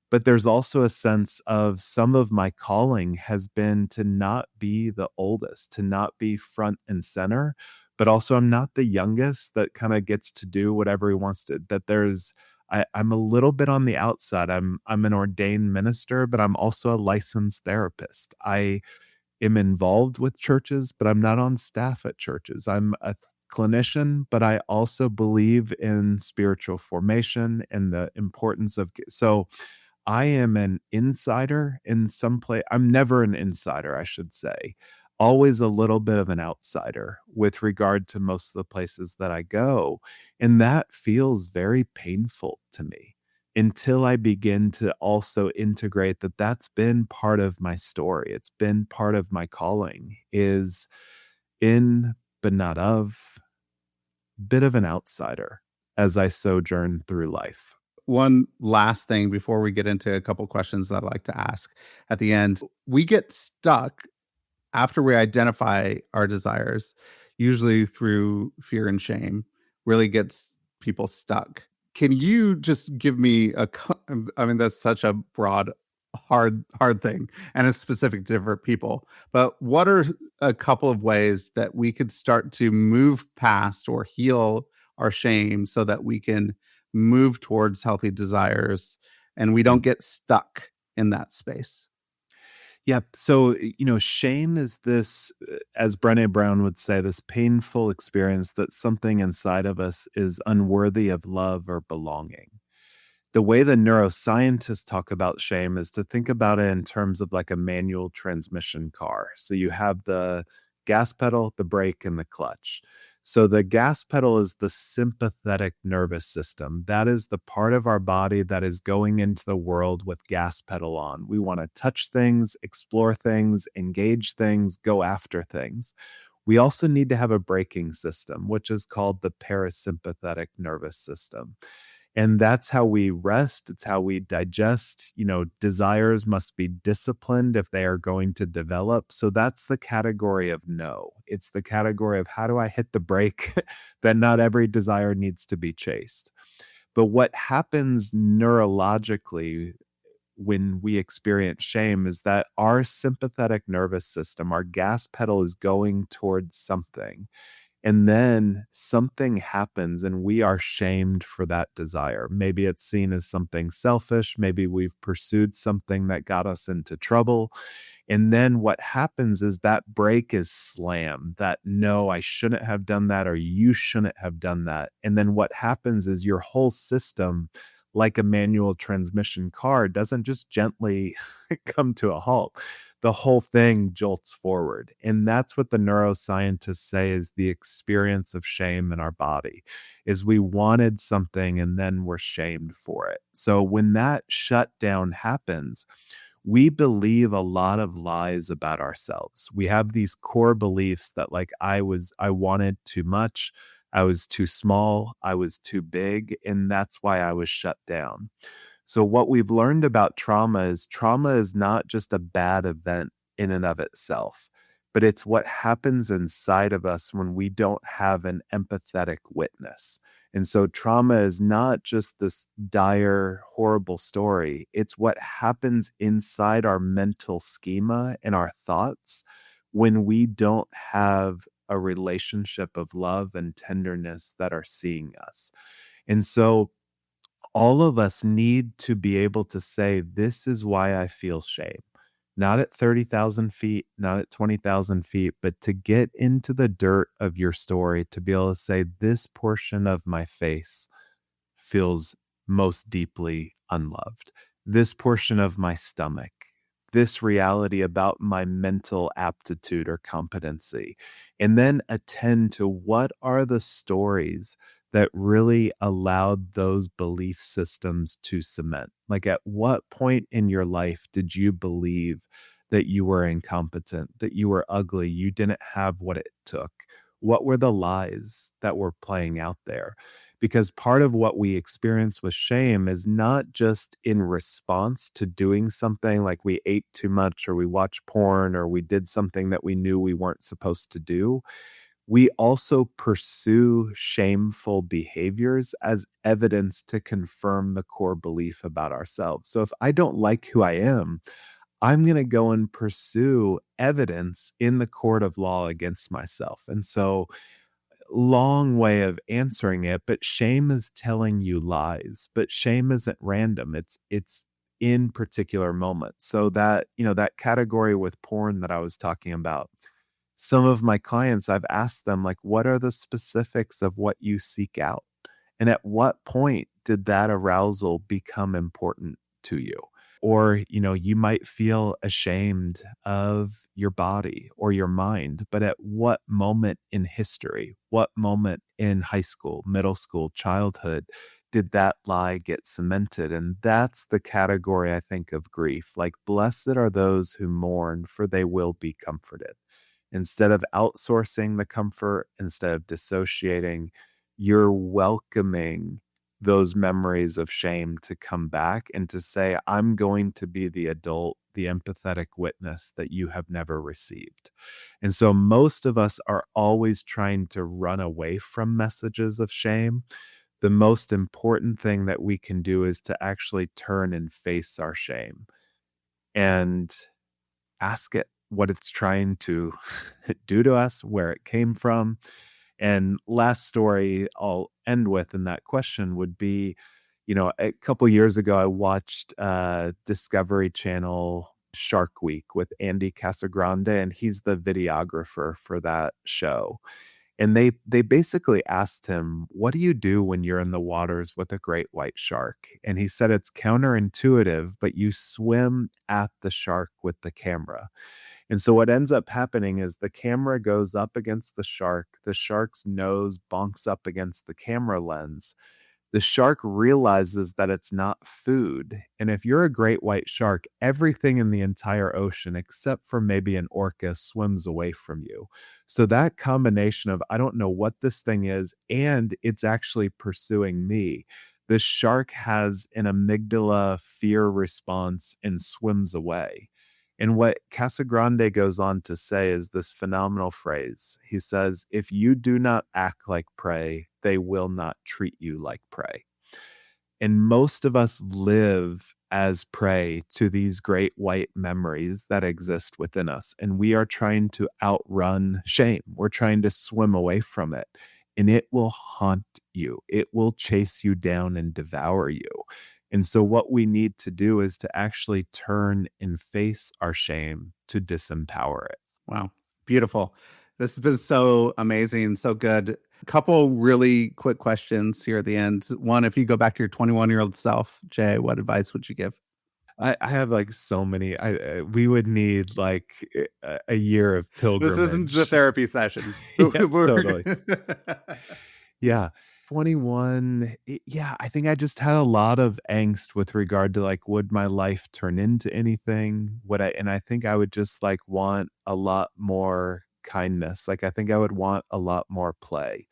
But there's also a sense of some of my calling has been to not be the oldest, to not be front and center, but also I'm not the youngest that kind of gets to do whatever he wants to. That I'm a little bit on the outside. I'm an ordained minister, but I'm also a licensed therapist. I am involved with churches, but I'm not on staff at churches. I'm a clinician, but I also believe in spiritual formation and the importance of so I am an insider in some place. I'm never an insider, I should say. Always a little bit of an outsider with regard to most of the places that I go. And that feels very painful to me until I begin to also integrate that that's been part of my story. It's been part of my calling, is in, but not of, bit of an outsider as I sojourn through life. One last thing before we get into a couple questions that I'd like to ask at the end. We get stuck after we identify our desires, usually through fear and shame, really gets people stuck. Can you just give me I mean, that's such a broad, hard thing, and it's specific to different people. But what are a couple of ways that we could start to move past or heal our shame so that we can move towards healthy desires and we don't get stuck in that space? Yep. So, shame is this, as Brené Brown would say, this painful experience that something inside of us is unworthy of love or belonging. The way the neuroscientists talk about shame is to think about it in terms of like a manual transmission car. So you have the gas pedal, the brake, and the clutch. So the gas pedal is the sympathetic nervous system. That is the part of our body that is going into the world with gas pedal on. We want to touch things, explore things, engage things, go after things. We also need to have a braking system, which is called the parasympathetic nervous system. And that's how we rest. It's how we digest. Desires must be disciplined if they are going to develop. So that's the category of no. It's the category of how do I hit the brake that not every desire needs to be chased. But what happens neurologically when we experience shame is that our sympathetic nervous system, our gas pedal is going towards something. And then something happens and we are shamed for that desire. Maybe it's seen as something selfish. Maybe we've pursued something that got us into trouble. And then what happens is that brake is slammed, that no, I shouldn't have done that, or you shouldn't have done that. And then what happens is your whole system, like a manual transmission car, doesn't just gently come to a halt. The whole thing jolts forward. And that's what the neuroscientists say is the experience of shame in our body, is we wanted something and then we're shamed for it. So when that shutdown happens, we believe a lot of lies about ourselves. We have these core beliefs that like I wanted too much, I was too small, I was too big, and that's why I was shut down. So what we've learned about trauma is not just a bad event in and of itself, but it's what happens inside of us when we don't have an empathetic witness. And so trauma is not just this dire, horrible story. It's what happens inside our mental schema and our thoughts when we don't have a relationship of love and tenderness that are seeing us. And so all of us need to be able to say, this is why I feel shame. Not at 30,000 feet, not at 20,000 feet, but to get into the dirt of your story, to be able to say, this portion of my face feels most deeply unloved. This portion of my stomach, this reality about my mental aptitude or competency, and then attend to what are the stories that really allowed those belief systems to cement. Like, at what point in your life did you believe that you were incompetent, that you were ugly, you didn't have what it took? What were the lies that were playing out there? Because part of what we experience with shame is not just in response to doing something, like we ate too much or we watched porn or we did something that we knew we weren't supposed to do. We also pursue shameful behaviors as evidence to confirm the core belief about ourselves. So if I don't like who I am, I'm going to go and pursue evidence in the court of law against myself. And so, long way of answering it, but shame is telling you lies. But shame isn't random. It's in particular moments. So that category with porn that I was talking about, some of my clients, I've asked them, like, what are the specifics of what you seek out? And at what point did that arousal become important to you? Or, you might feel ashamed of your body or your mind, but at what moment in history, what moment in high school, middle school, childhood, did that lie get cemented? And that's the category, I think, of grief. Like, blessed are those who mourn, for they will be comforted. Instead of outsourcing the comfort, instead of dissociating, you're welcoming those memories of shame to come back and to say, I'm going to be the adult, the empathetic witness that you have never received. And so most of us are always trying to run away from messages of shame. The most important thing that we can do is to actually turn and face our shame and ask it what it's trying to do to us, where it came from. And last story I'll end with in that question would be, a couple years ago, I watched Discovery Channel Shark Week with Andy Casagrande, and he's the videographer for that show. And they basically asked him, what do you do when you're in the waters with a great white shark? And he said it's counterintuitive, but you swim at the shark with the camera. And so what ends up happening is the camera goes up against the shark's nose bonks up against the camera lens. the shark realizes that it's not food. And if you're a great white shark, everything in the entire ocean, except for maybe an orca, swims away from you. So that combination of, I don't know what this thing is, and it's actually pursuing me. The shark has an amygdala fear response and swims away. And what Casagrande goes on to say is this phenomenal phrase. He says, if you do not act like prey, they will not treat you like prey. And most of us live as prey to these great white memories that exist within us. And we are trying to outrun shame. We're trying to swim away from it. And it will haunt you. It will chase you down and devour you. And so what we need to do is to actually turn and face our shame to disempower it. Wow. Beautiful. This has been so amazing, so good. A couple really quick questions here at the end. One, if you go back to your 21-year-old self, Jay, what advice would you give? I have like so many. We would need like a year of pilgrimage. This isn't the therapy session. Yeah, totally. Yeah. 21. Yeah, I think I just had a lot of angst with regard to like, would my life turn into anything? And I think I would just like want a lot more kindness. Like, I think I would want a lot more play.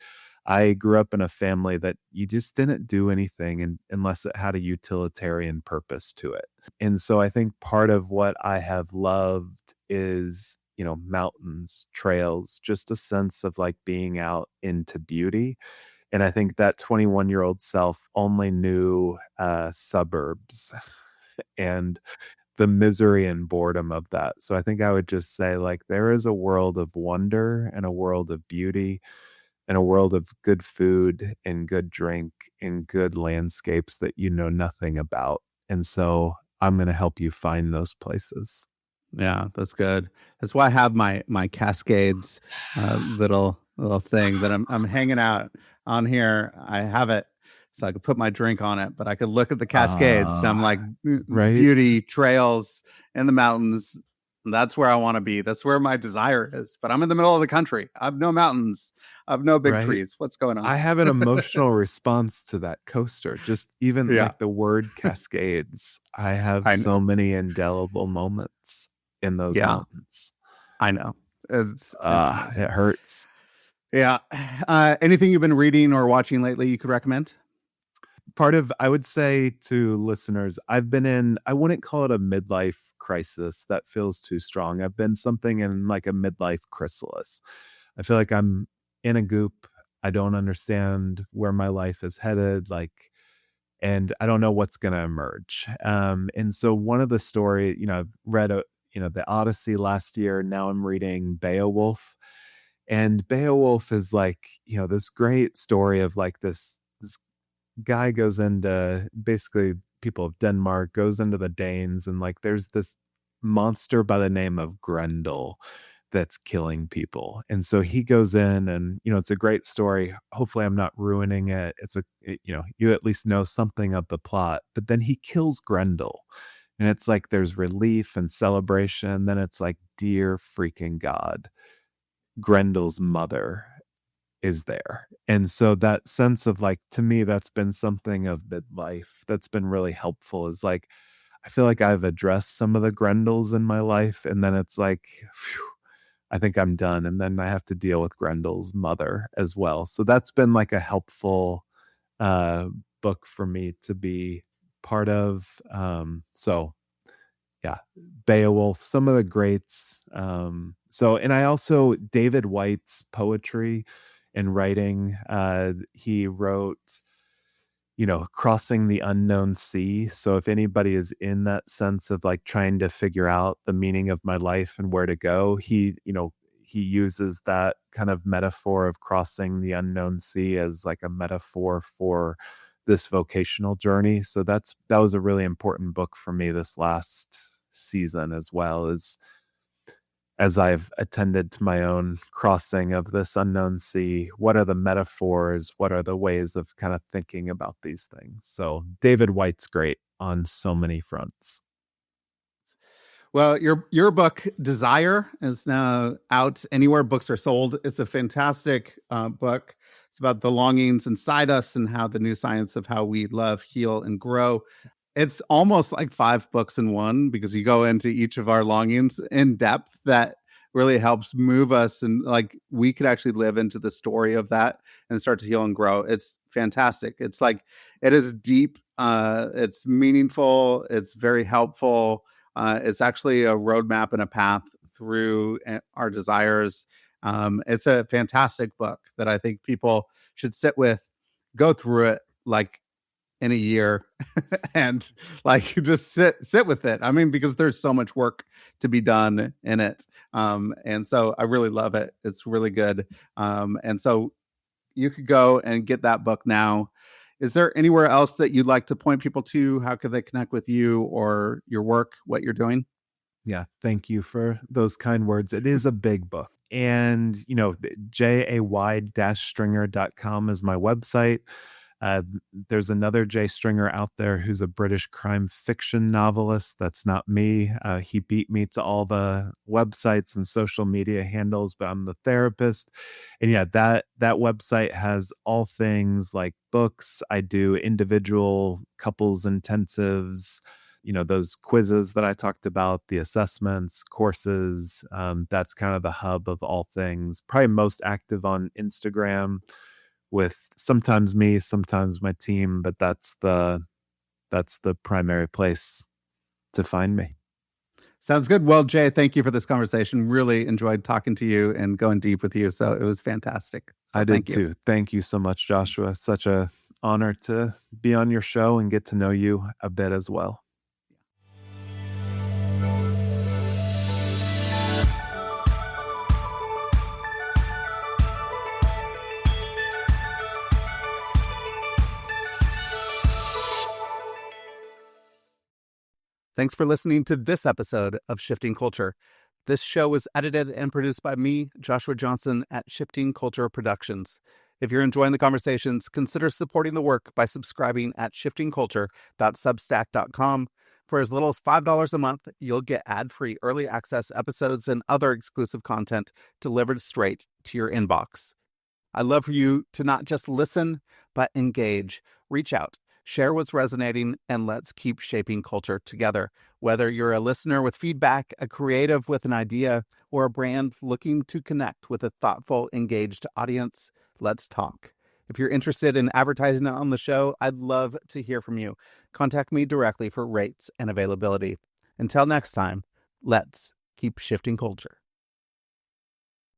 I grew up in a family that you just didn't do anything unless it had a utilitarian purpose to it. And so I think part of what I have loved is, mountains, trails, just a sense of like being out into beauty. And I think that 21-year-old self only knew suburbs and the misery and boredom of that. So I think I would just say, like, there is a world of wonder and a world of beauty and a world of good food and good drink and good landscapes that you know nothing about. And so I'm going to help you find those places. Yeah, that's good. That's why I have my Cascades little thing that I'm hanging out on here. I have it so I could put my drink on it, but I could look at the Cascades and I'm like, right? Beauty, trails in the mountains. That's where I want to be. That's where my desire is. But I'm in the middle of the country. I have no mountains. I have no big trees. What's going on? I have an emotional response to that coaster. Just even like the word Cascades. I have so many indelible moments in those mountains. I know. It hurts. Yeah. Anything you've been reading or watching lately you could recommend? I would say to listeners, I wouldn't call it a midlife crisis. That feels too strong. I've been something in like a midlife chrysalis. I feel like I'm in a goop. I don't understand where my life is headed. And I don't know what's going to emerge. And so one of the story, I've read, the Odyssey last year. Now I'm reading Beowulf. And Beowulf is like, this great story of like this guy goes into basically people of Denmark, goes into the Danes, and like there's this monster by the name of Grendel that's killing people. And so he goes in and, it's a great story. Hopefully I'm not ruining it. You at least know something of the plot, but then he kills Grendel. And it's like there's relief and celebration. Then it's like, dear freaking God, Grendel's mother is there. And so that sense of like, to me, that's been something of midlife that's been really helpful, is like, I feel like I've addressed some of the Grendels in my life. And then it's like, phew, I think I'm done. And then I have to deal with Grendel's mother as well. So that's been like a helpful book for me to be part of. Yeah, Beowulf, some of the greats. And I also, David White's poetry and writing, he wrote, Crossing the Unknown Sea. So if anybody is in that sense of like trying to figure out the meaning of my life and where to go, he uses that kind of metaphor of crossing the unknown sea as like a metaphor for this vocational journey. So that was a really important book for me this last season, as well as I've attended to my own crossing of this unknown sea. What are the metaphors? What are the ways of kind of thinking about these things? So David White's great on so many fronts. Well, your book, Desire, is now out anywhere books are sold. It's a fantastic book. It's about the longings inside us and how the new science of how we love, heal, and grow. It's almost like 5 books in one because you go into each of our longings in depth that really helps move us, and like we could actually live into the story of that and start to heal and grow. It's fantastic. It's like it is deep, it's meaningful, it's very helpful. It's actually a roadmap and a path through our desires. It's a fantastic book that I think people should sit with, go through it like in a year and like just sit with it. I mean, because there's so much work to be done in it. And so I really love it. It's really good. And so you could go and get that book now. Is there anywhere else that you'd like to point people to? How could they connect with you or your work, what you're doing? Yeah, thank you for those kind words. It is a big book. And, jay-stringer.com is my website. There's another Jay Stringer out there who's a British crime fiction novelist. That's not me. He beat me to all the websites and social media handles, but I'm the therapist. And yeah, that website has all things like books. I do individual couples intensives, those quizzes that I talked about, the assessments, courses. That's kind of the hub of all things. Probably most active on Instagram with sometimes me, sometimes my team, but that's the primary place to find me. Sounds good. Well, Jay, thank you for this conversation. Really enjoyed talking to you and going deep with you. So it was fantastic. So I did too. Thank you so much, Joshua. Such a honor to be on your show and get to know you a bit as well. Thanks for listening to this episode of Shifting Culture. This show was edited and produced by me, Joshua Johnson, at Shifting Culture Productions. If you're enjoying the conversations, consider supporting the work by subscribing at shiftingculture.substack.com. For as little as $5 a month, you'll get ad-free early access episodes and other exclusive content delivered straight to your inbox. I'd love for you to not just listen, but engage. Reach out. Share what's resonating, and let's keep shaping culture together. Whether you're a listener with feedback, a creative with an idea, or a brand looking to connect with a thoughtful, engaged audience, let's talk. If you're interested in advertising on the show, I'd love to hear from you. Contact me directly for rates and availability. Until next time, let's keep shifting culture.